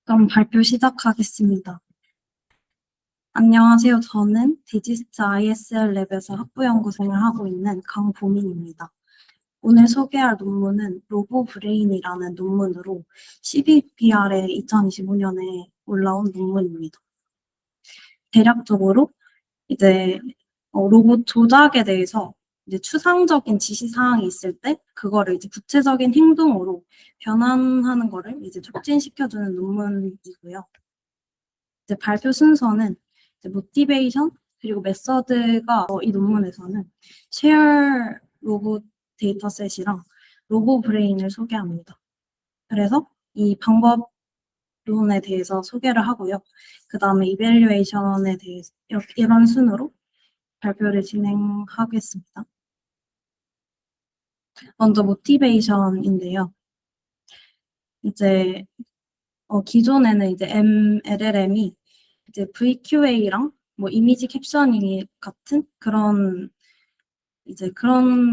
그럼 발표 시작하겠습니다. 안녕하세요. 저는 디지스트 ISL 랩에서 학부연구생을 하고 있는 강보민입니다. 오늘 소개할 논문은 로보브레인이라는 논문으로 CBPR에 2025년에 올라온 논문입니다. 대략적으로 이제 로봇 조작에 대해서 이제 추상적인 지시사항이 있을 때 그거를 이제 구체적인 행동으로 변환하는 거를 이제 촉진시켜주는 논문이고요. 이제 발표 순서는 이제 모티베이션 그리고 메서드가 이 논문에서는 쉐어 로봇 데이터셋이랑 로보 브레인을 소개합니다. 그래서 이 방법론에 대해서 소개를 하고요. 그 다음에 이밸류에이션에 대해서 이런 순으로 발표를 진행하겠습니다. 먼저 모티베이션인데요. 이제 기존에는 이제 LLM이 이제 VQA랑 뭐 이미지 캡셔닝 같은 그런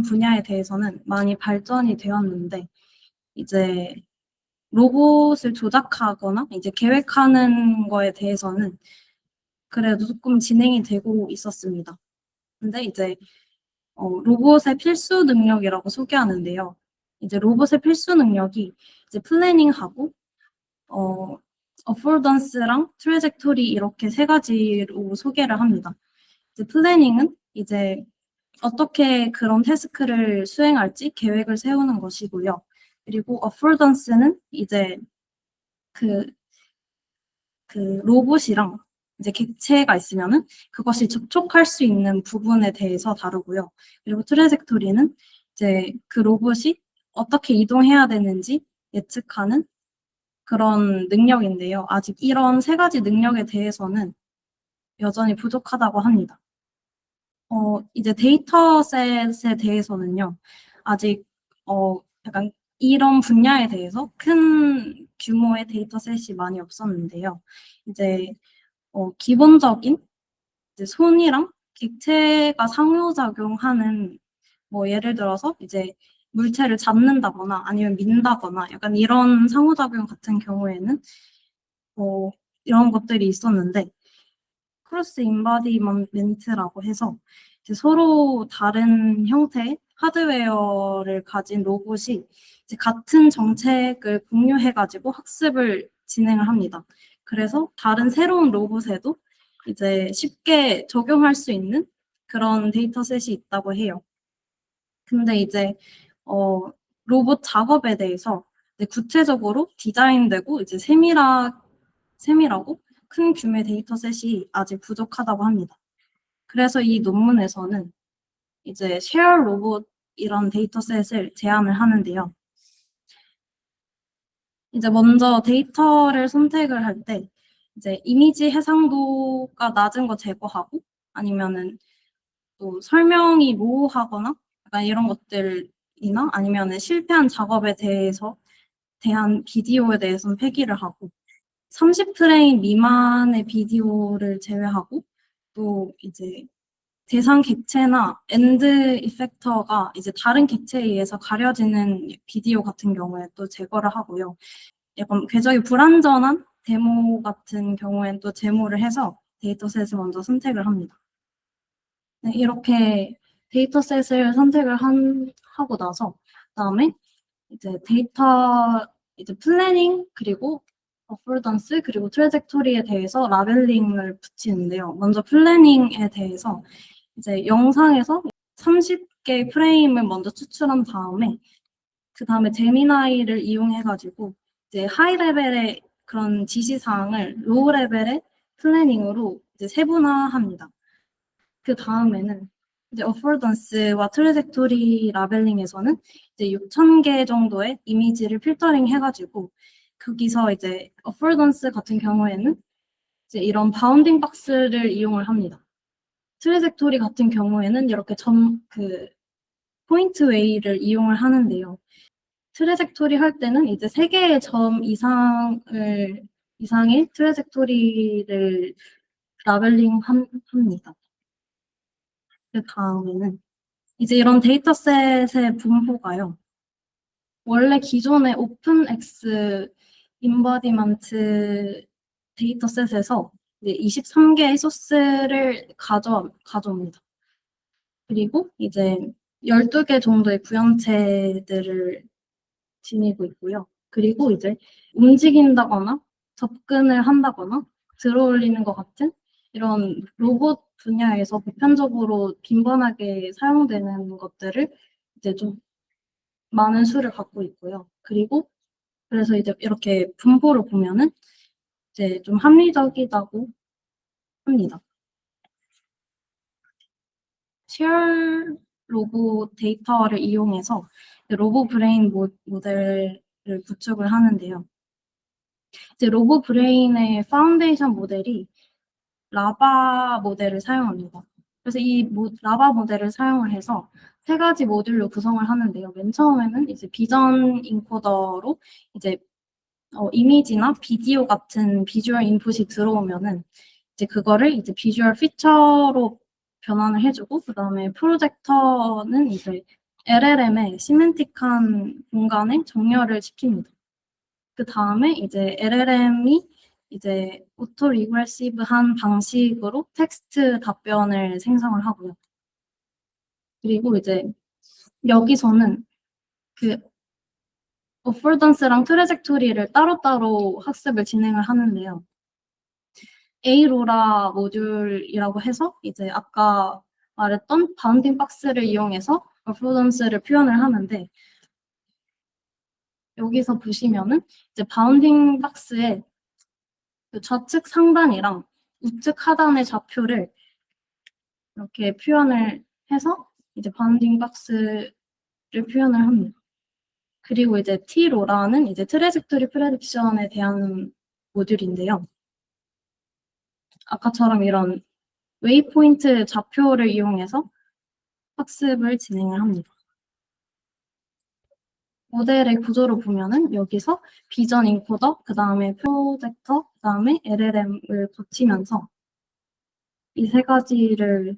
분야에 대해서는 많이 발전이 되었는데 이제 로봇을 조작하거나 이제 계획하는 거에 대해서는 그래도 조금 진행이 되고 있었습니다. 근데 이제 로봇의 필수 능력이라고 소개하는데요. 이제 로봇의 필수 능력이 이제 플래닝하고 어포던스랑 트래젝토리 이렇게 세 가지로 소개를 합니다. 이제 플래닝은 이제 어떻게 그런 태스크를 수행할지 계획을 세우는 것이고요. 그리고 어포던스는 이제 그, 그 로봇이랑 이제 객체가 있으면은 그것이 접촉할 수 있는 부분에 대해서 다루고요. 그리고 트래젝토리는 이제 그 로봇이 어떻게 이동해야 되는지 예측하는 그런 능력인데요. 아직 이런 세 가지 능력에 대해서는 여전히 부족하다고 합니다. 이제 데이터셋에 대해서는요, 아직, 약간 이런 분야에 대해서 큰 규모의 데이터셋이 많이 없었는데요. 이제, 기본적인 이제 손이랑 객체가 상호작용하는, 뭐, 예를 들어서 이제 물체를 잡는다거나 아니면 민다거나 약간 이런 상호작용 같은 경우에는, 이런 것들이 있었는데, 크로스 인바디먼트라고 해서 이제 서로 다른 형태의 하드웨어를 가진 로봇이 이제 같은 정책을 공유해가지고 학습을 진행을 합니다. 그래서 다른 새로운 로봇에도 이제 쉽게 적용할 수 있는 그런 데이터셋이 있다고 해요. 근데 이제 어, 로봇 작업에 대해서 이제 구체적으로 디자인되고 이제 세밀하고 큰 규모의 데이터셋이 아직 부족하다고 합니다. 그래서 이 논문에서는 이제 쉐어 로봇 이런 데이터셋을 제안을 하는데요. 이제 먼저 데이터를 선택을 할 때 이제 이미지 해상도가 낮은 거 제거하고 아니면은 또 설명이 모호하거나 약간 이런 것들이나 아니면은 실패한 작업에 대한 비디오에 대해서는 폐기를 하고 30프레임 미만의 비디오를 제외하고 또 이제 대상 객체나 엔드 이펙터가 이제 다른 객체에 의해서 가려지는 비디오 같은 경우에 또 제거를 하고요. 약간 궤적이 불완전한 데모 같은 경우엔 또 제모를 해서 데이터셋을 먼저 선택을 합니다. 네, 이렇게 데이터셋을 하고 나서 그다음에 이제 이제 플래닝 그리고 어포던스 그리고 트래젝토리에 대해서 라벨링을 붙이는데요. 먼저 플래닝에 대해서 이제 영상에서 30개 프레임을 먼저 추출한 다음에 그 다음에 제미나이를 이용해가지고 이제 하이 레벨의 그런 지시사항을 로우 레벨의 플래닝으로 이제 세분화합니다. 그 다음에는 이제 어포던스와 트래젝토리 라벨링에서는 이제 6,000개 정도의 이미지를 필터링 해가지고 거기서 이제 어포던스 같은 경우에는 이제 이런 바운딩 박스를 이용을 합니다. 트래젝토리 같은 경우에는 이렇게 포인트 웨이를 이용을 하는데요. 트래젝토리 할 때는 이제 3개의 점 이상의 트래젝토리를 라벨링 합니다. 그 다음에는 이제 이런 데이터셋의 분포가요. 원래 기존의 오픈X의 인버디먼트 데이터셋에서 이제 23개의 소스를 가져옵니다. 그리고 이제 12개 정도의 구형체들을 지니고 있고요. 그리고 이제 움직인다거나 접근을 한다거나 들어올리는 것 같은 이런 로봇 분야에서 보편적으로 빈번하게 사용되는 것들을 이제 좀 많은 수를 갖고 있고요. 그리고 그래서 이제 이렇게 분포를 보면은 이제 좀 합리적이다고 합니다. 시얼 로봇 데이터를 이용해서 로봇 브레인 모델을 구축을 하는데요. 이제 로봇 브레인의 파운데이션 모델이 라바 모델을 사용합니다. 그래서 이 라바 모델을 사용을 해서 세 가지 모듈로 구성을 하는데요. 맨 처음에는 이제 비전 인코더로 이제 이미지나 비디오 같은 비주얼 인풋이 들어오면은 이제 그거를 이제 비주얼 피처로 변환을 해주고, 그 다음에 프로젝터는 이제 LLM의 시멘틱한 공간에 정렬을 시킵니다. 그 다음에 이제 LLM이 이제 오토 리그레시브한 방식으로 텍스트 답변을 생성을 하고요. 그리고 이제 여기서는 그 어포던스랑 트래젝토리를 따로따로 학습을 진행을 하는데요. A로라 모듈이라고 해서 이제 아까 말했던 바운딩 박스를 이용해서 어포던스를 표현을 하는데, 여기서 보시면은 이제 바운딩 박스에 그 좌측 상단이랑 우측 하단의 좌표를 이렇게 표현을 해서 이제 바운딩 박스를 표현을 합니다. 그리고 이제 T로라는 이제 트래젝토리 프레딕션에 대한 모듈인데요. 아까처럼 이런 웨이포인트 좌표를 이용해서 학습을 진행을 합니다. 모델의 구조를 보면은 여기서 비전 인코더, 그 다음에 프로젝터, 그 다음에 LLM을 거치면서 이 세 가지를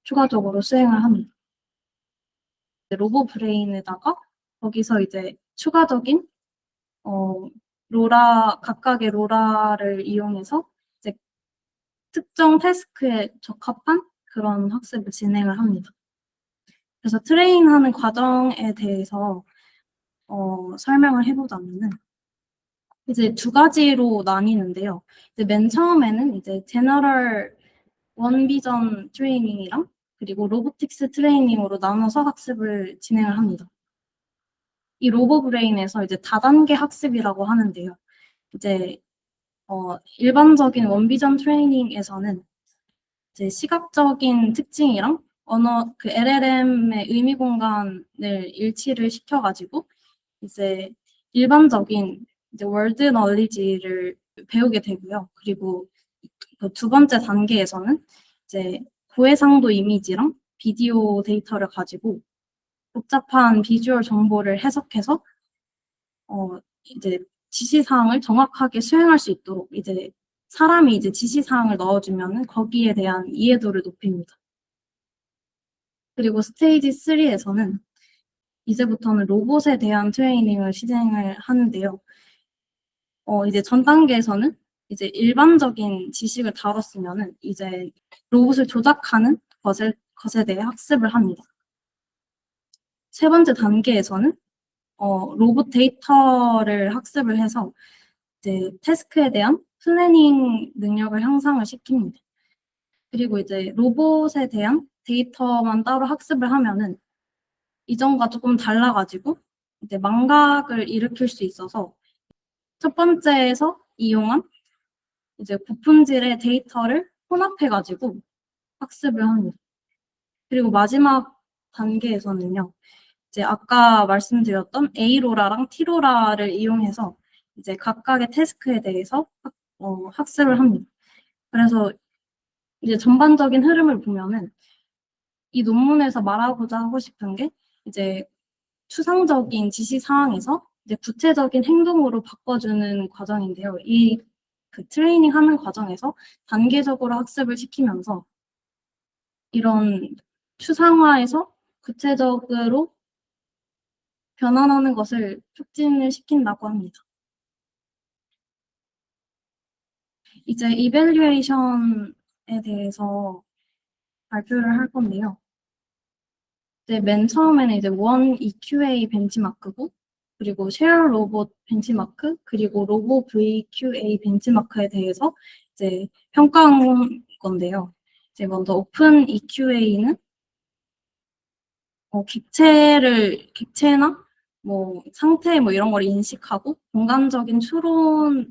추가적으로 수행을 합니다. 로봇 브레인에다가 거기서 이제 추가적인 각각의 로라를 이용해서 이제 특정 태스크에 적합한 그런 학습을 진행을 합니다. 그래서 트레인하는 과정에 대해서 설명을 해보자면은 이제 두 가지로 나뉘는데요. 이제 맨 처음에는 이제 제너럴 원비전 트레이닝이랑 그리고 로보틱스 트레이닝으로 나눠서 학습을 진행을 합니다. 이 로보 브레인에서 이제 다단계 학습이라고 하는데요. 이제 일반적인 원비전 트레이닝에서는 이제 시각적인 특징이랑 그 LLM의 의미 공간을 일치를 시켜가지고 이제 일반적인 이제 월드 널리지를 배우게 되고요. 그리고 그 두 번째 단계에서는 이제 고해상도 이미지랑 비디오 데이터를 가지고 복잡한 비주얼 정보를 해석해서 이제 지시사항을 정확하게 수행할 수 있도록 이제 사람이 이제 지시사항을 넣어주면은 거기에 대한 이해도를 높입니다. 그리고 스테이지 3에서는 이제부터는 로봇에 대한 트레이닝을 시행을 하는데요. 이제 전 단계에서는 이제 일반적인 지식을 다뤘으면은 이제 로봇을 조작하는 것에 대해 학습을 합니다. 세 번째 단계에서는 로봇 데이터를 학습을 해서 이제 태스크에 대한 플래닝 능력을 향상을 시킵니다. 그리고 이제 로봇에 대한 데이터만 따로 학습을 하면은 이전과 조금 달라가지고 이제 망각을 일으킬 수 있어서 첫 번째에서 이용한 이제 고품질의 데이터를 혼합해가지고 학습을 합니다. 그리고 마지막 단계에서는요, 이제 아까 말씀드렸던 A로라랑 T로라를 이용해서 이제 각각의 태스크에 대해서 학습을 합니다. 그래서 이제 전반적인 흐름을 보면은 이 논문에서 말하고자 하고 싶은 게 이제 추상적인 지시 사항에서 이제 구체적인 행동으로 바꿔주는 과정인데요. 이 그 트레이닝 하는 과정에서 단계적으로 학습을 시키면서 이런 추상화에서 구체적으로 변환하는 것을 촉진을 시킨다고 합니다. 이제 이밸류에이션에 대해서 발표를 할 건데요. 이제 맨 처음에는 이제 원 EQA 벤치마크고, 그리고 쉐어 로봇 벤치마크, 그리고 로보 VQA 벤치마크에 대해서 이제 평가한 건데요. 이제 먼저 오픈 EQA는 객체나 뭐 상태 뭐 이런 걸 인식하고 공간적인 추론에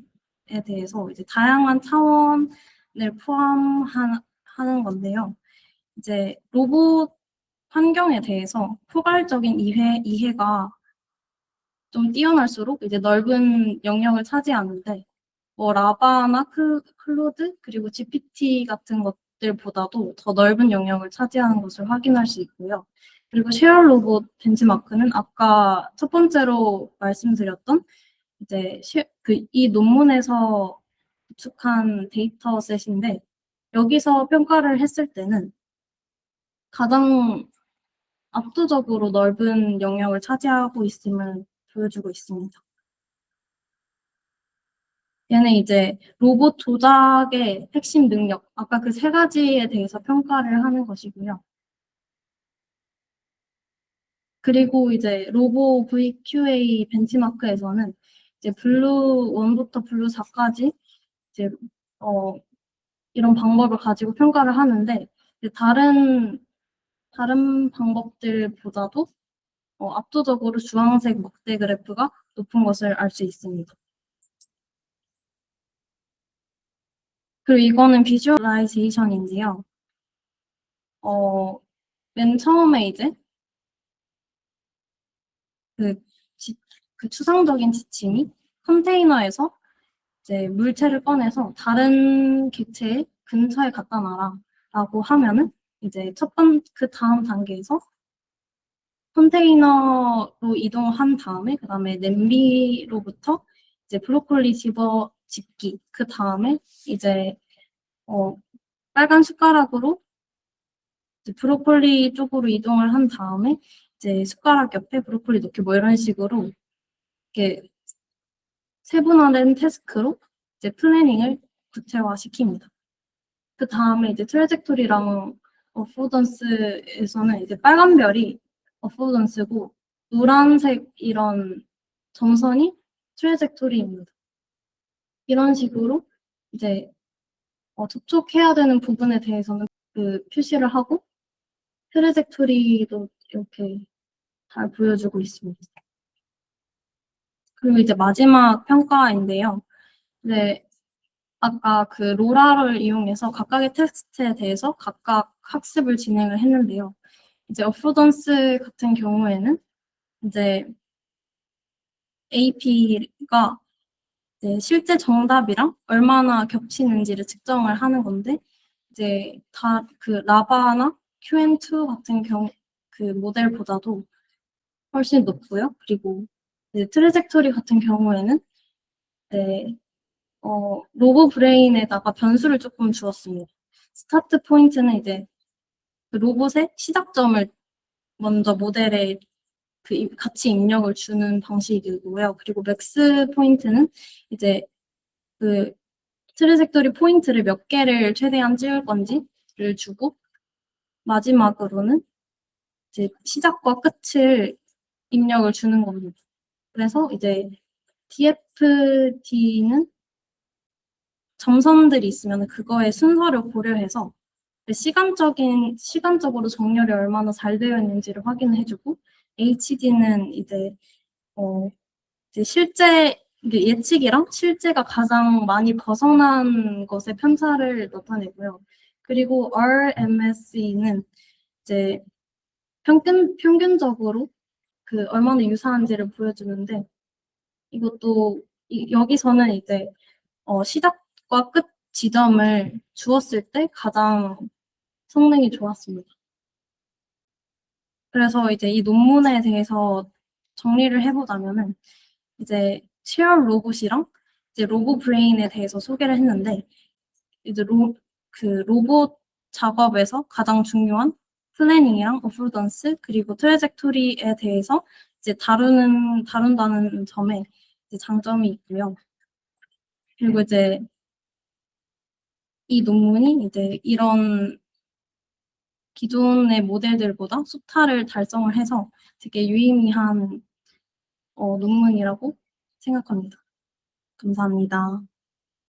대해서 이제 다양한 차원을 포함하는 건데요. 이제 로봇 환경에 대해서 포괄적인 이해가 좀 뛰어날수록 이제 넓은 영역을 차지하는데, 뭐 라바나 클로드 그리고 GPT 같은 것들보다도 더 넓은 영역을 차지하는 것을 확인할 수 있고요. 그리고 쉐어 로봇 벤치마크는 아까 첫 번째로 말씀드렸던 이제 이 논문에서 구축한 데이터셋인데, 여기서 평가를 했을 때는 가장 압도적으로 넓은 영역을 차지하고 있음을 보여주고 있습니다. 얘는 이제 로봇 조작의 핵심 능력, 아까 그 세 가지에 대해서 평가를 하는 것이고요. 그리고 이제 로보 VQA 벤치마크에서는 이제 블루 1부터 블루 4까지 이제 이런 방법을 가지고 평가를 하는데, 이제 다른 방법들보다도 압도적으로 주황색 막대 그래프가 높은 것을 알 수 있습니다. 그리고 이거는 비주얼라이제이션인데요. 맨 처음에 이제 그, 그 추상적인 지침이 컨테이너에서 이제 물체를 꺼내서 다른 객체의 근처에 갖다 놔라라고 하면은 이제 그 다음 단계에서 컨테이너로 이동한 다음에 그 다음에 냄비로부터 이제 브로콜리 집기, 그 다음에 이제 빨간 숟가락으로 이제 브로콜리 쪽으로 이동을 한 다음에 이제 숟가락 옆에 브로콜리 넣기 뭐 이런 식으로 이렇게 세분화된 태스크로 이제 플래닝을 구체화시킵니다. 그 다음에 이제 트래젝토리랑 어포던스에서는 이제 빨간 별이 어포던스고 노란색 이런 점선이 트래젝토리입니다. 이런 식으로 이제 접촉해야 되는 부분에 대해서는 그 표시를 하고 트래젝토리도 이렇게 잘 보여주고 있습니다. 그리고 이제 마지막 평가인데요. 네, 아까 그 로라를 이용해서 각각의 텍스트에 대해서 각각 학습을 진행을 했는데요. 이제 어포던스 같은 경우에는 이제 AP가 이제 실제 정답이랑 얼마나 겹치는지를 측정을 하는 건데, 이제 다 그 라바나 QM2 같은 그 모델보다도 훨씬 높고요. 그리고 이제 트래젝토리 같은 경우에는 네, 로보 브레인에다가 변수를 조금 주었습니다. 스타트 포인트는 이제 그 로봇의 시작점을 먼저 모델에 같이 입력을 주는 방식이고요. 그리고 맥스 포인트는 이제 그 트래젝토리 포인트를 몇 개를 최대한 찍을 건지를 주고, 마지막으로는 이제 시작과 끝을 입력을 주는 겁니다. 그래서 이제 DFD는 점선들이 있으면 그거의 순서를 고려해서 시간적으로 정렬이 얼마나 잘 되어 있는지를 확인해주고, HD는 이제 실제 예측이랑 실제가 가장 많이 벗어난 것의 편차를 나타내고요. 그리고 RMSE는 이제 평균적으로 그 얼마나 유사한지를 보여주는데, 이것도 여기서는 이제 시작과 끝 지점을 주었을 때 가장 성능이 좋았습니다. 그래서 이제 이 논문에 대해서 정리를 해보자면은 이제 쉐어 로봇이랑 이제 로보 브레인에 대해서 소개를 했는데, 이제 로봇 작업에서 가장 중요한 플래닝이랑 어포던스 그리고 트래젝토리에 대해서 이제 다룬다는 점에 이제 장점이 있고요. 그리고 이제 이 논문이 이제 이런 기존의 모델들보다 수타를 달성을 해서 되게 유의미한 논문이라고 생각합니다. 감사합니다.